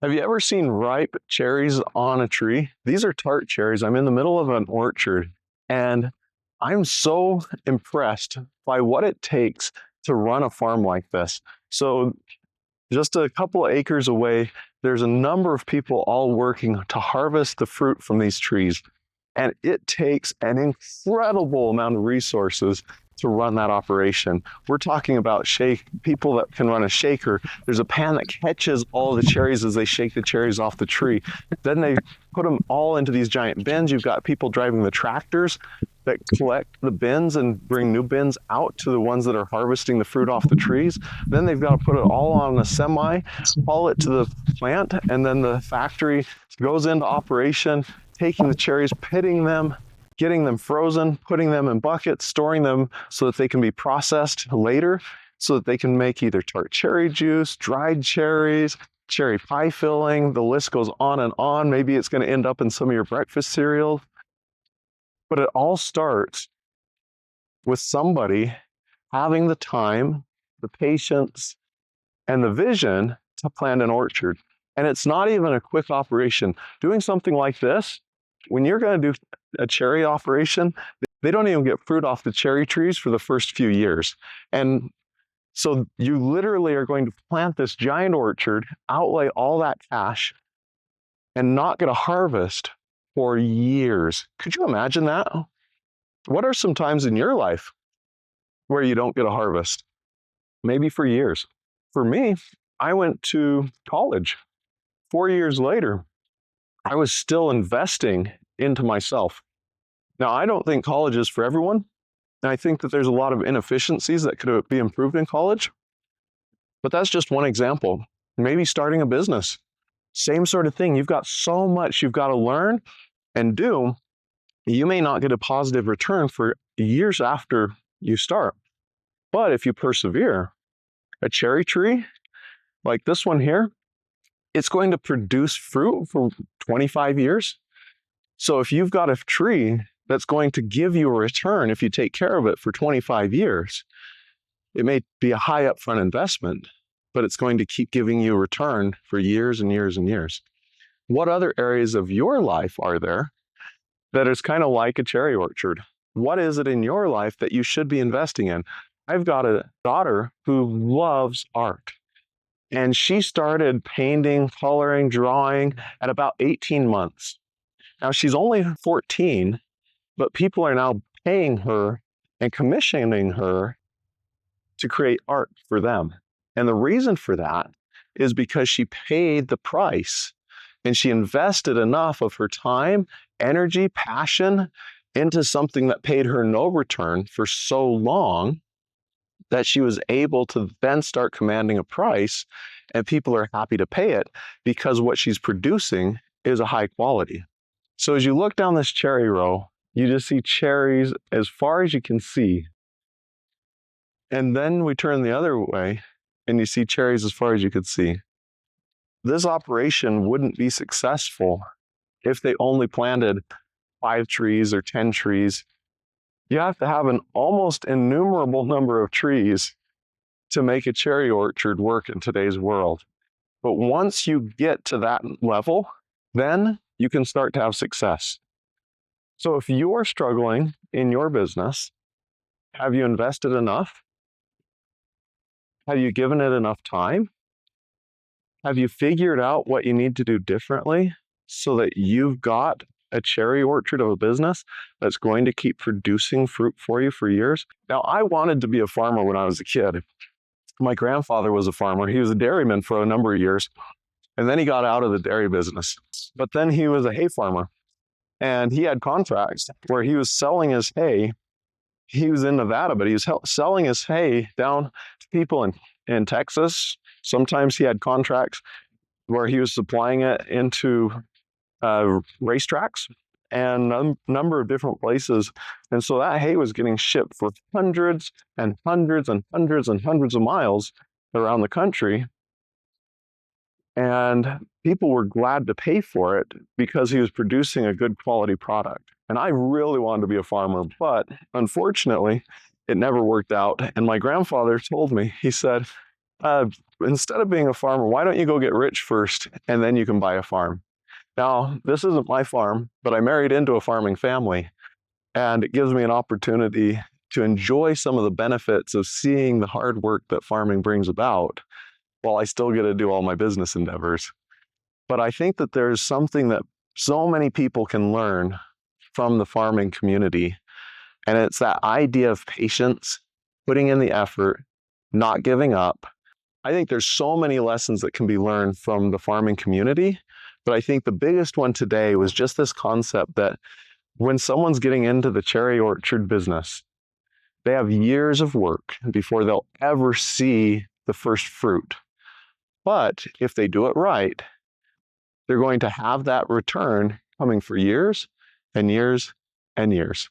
Have you ever seen ripe cherries on a tree? These are tart cherries. I'm in the middle of an orchard, and I'm so impressed by what it takes to run a farm like this. So, just a couple of acres away, there's a number of people all working to harvest the fruit from these trees. And it takes an incredible amount of resources to run that operation. We're talking about people that can run a shaker. There's a pan that catches all the cherries as they shake the cherries off the tree. Then they put them all into these giant bins. You've got people driving the tractors that collect the bins and bring new bins out to the ones that are harvesting the fruit off the trees. Then they've got to put it all on a semi, haul it to the plant, and then the factory goes into operation, taking the cherries, pitting them, getting them frozen, putting them in buckets, storing them so that they can be processed later, so that they can make either tart cherry juice, dried cherries, cherry pie filling. The list goes on and on. Maybe it's going to end up in some of your breakfast cereal. But it all starts with somebody having the time, the patience, and the vision to plant an orchard. And it's not even a quick operation. Doing something like this, when you're going to do a cherry operation, they don't even get fruit off the cherry trees for the first few years. And so you literally are going to plant this giant orchard, outlay all that cash, and not get a harvest for years. Could you imagine that? What are some times in your life where you don't get a harvest? Maybe for years. For me, I went to college. 4 years later, I was still investing into myself. Now, I don't think college is for everyone. And I think that there's a lot of inefficiencies that could be improved in college. But that's just one example. Maybe starting a business. Same sort of thing. You've got so much you've got to learn and do. You may not get a positive return for years after you start. But if you persevere, a cherry tree like this one here, it's going to produce fruit for 25 years. So if you've got a tree that's going to give you a return if you take care of it for 25 years, it may be a high upfront investment, but it's going to keep giving you a return for years and years and years. What other areas of your life are there that is kind of like a cherry orchard? What is it in your life that you should be investing in? I've got a daughter who loves art. And she started painting, coloring, drawing at about 18 months. Now she's only 14, but people are now paying her and commissioning her to create art for them. And the reason for that is because she paid the price and she invested enough of her time, energy, passion into something that paid her no return for so long that she was able to then start commanding a price, and people are happy to pay it because what she's producing is a high quality. So as you look down this cherry row, you just see cherries as far as you can see. And then we turn the other way and you see cherries as far as you could see. This operation wouldn't be successful if they only planted 5 trees or 10 trees. You have to have an almost innumerable number of trees to make a cherry orchard work in today's world. But once you get to that level, then you can start to have success. So if you're struggling in your business, have you invested enough? Have you given it enough time? Have you figured out what you need to do differently so that you've got a cherry orchard of a business that's going to keep producing fruit for you for years? Now, I wanted to be a farmer when I was a kid. My grandfather was a farmer. He was a dairyman for a number of years, and then he got out of the dairy business. But then he was a hay farmer, and he had contracts where he was selling his hay. He was in Nevada, but he was selling his hay down to people in Texas. Sometimes he had contracts where he was supplying it into racetracks and a number of different places. And so that hay was getting shipped for hundreds and hundreds and hundreds and hundreds of miles around the country. And people were glad to pay for it because he was producing a good quality product. And I really wanted to be a farmer, but unfortunately, it never worked out. And my grandfather told me, he said, instead of being a farmer, why don't you go get rich first and then you can buy a farm? Now, this isn't my farm, but I married into a farming family, and it gives me an opportunity to enjoy some of the benefits of seeing the hard work that farming brings about while I still get to do all my business endeavors. But I think that there's something that so many people can learn from the farming community, and it's that idea of patience, putting in the effort, not giving up. I think there's so many lessons that can be learned from the farming community, but I think the biggest one today was just this concept that when someone's getting into the cherry orchard business, they have years of work before they'll ever see the first fruit. But if they do it right, they're going to have that return coming for years and years and years.